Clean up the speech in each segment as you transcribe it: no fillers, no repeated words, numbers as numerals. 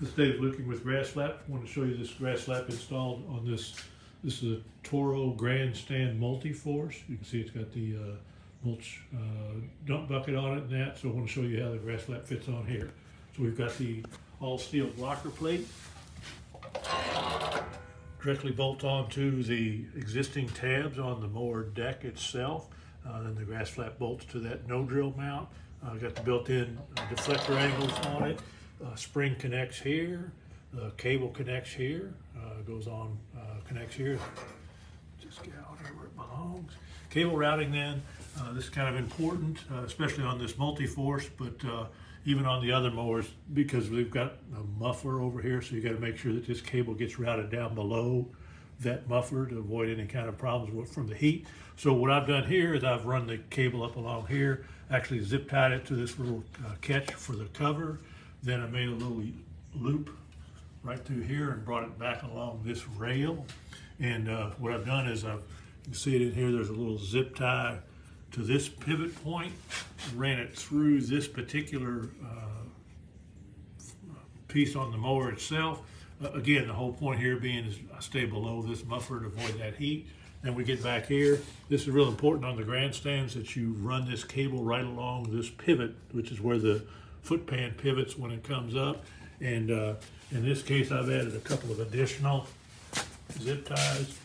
This is Dave looking with GrassFlap. I want to show you this GrassFlap installed on this. This is a Toro Grandstand multi-force. You can see it's got the mulch dump bucket on it and that. So I want to show you how the GrassFlap fits on here. So we've got the all steel blocker plate. Directly bolt onto the existing tabs on the mower deck itself. Then the GrassFlap bolts to that no-drill mount. Got the built-in deflector angles on it. Spring connects here. The cable connects here. Goes on, connects here. Just get out here where it belongs. Cable routing then. This is kind of important, especially on this multi-force, but even on the other mowers, because we've got a muffler over here, so you got to make sure that this cable gets routed down below that muffler to avoid any kind of problems from the heat. So what I've done here is I've run the cable up along here, actually zip tied it to this little catch for the cover. Then I made a little loop right through here and brought it back along this rail. And what I've done is you can see it in here, there's a little zip tie to this pivot point, ran it through this particular piece on the mower itself. Again, the whole point here being is I stay below this muffler to avoid that heat. Then we get back here. This is real important on the grandstands that you run this cable right along this pivot, which is where the foot pan pivots when it comes up. And in this case, I've added a couple of additional zip ties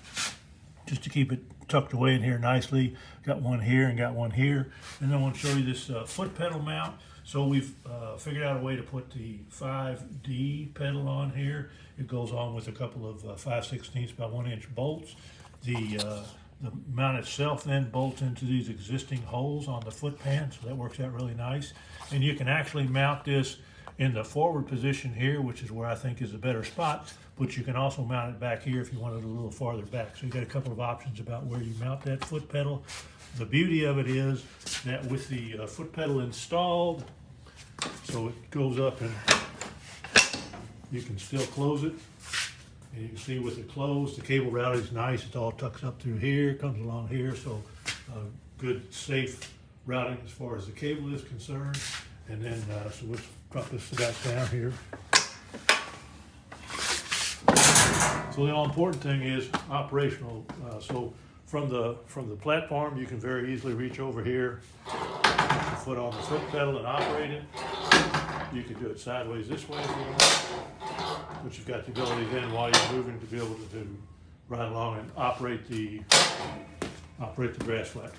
just to keep it tucked away in here nicely. Got one here and got one here. And then I want to show you this foot pedal mount. So we've figured out a way to put the 5D pedal on here. It goes on with a couple of 5/16 by 1 inch bolts. The mount itself then bolts into these existing holes on the foot pan, so that works out really nice. And you can actually mount this in the forward position here, which is where I think is a better spot, but you can also mount it back here if you want it a little farther back. So you got a couple of options about where you mount that foot pedal. The beauty of it is that with the foot pedal installed, so it goes up and you can still close it. And you can see with it closed, the cable routing is nice. It all tucks up through here, comes along here. So good, safe routing as far as the cable is concerned. And then, so let's drop this back down here. So the all important thing is operational. So from the platform, you can very easily reach over here, foot on the foot pedal and operate it. You can do it sideways this way if you want, but you've got the ability then while you're moving to be able to ride along and operate the GrassFlap.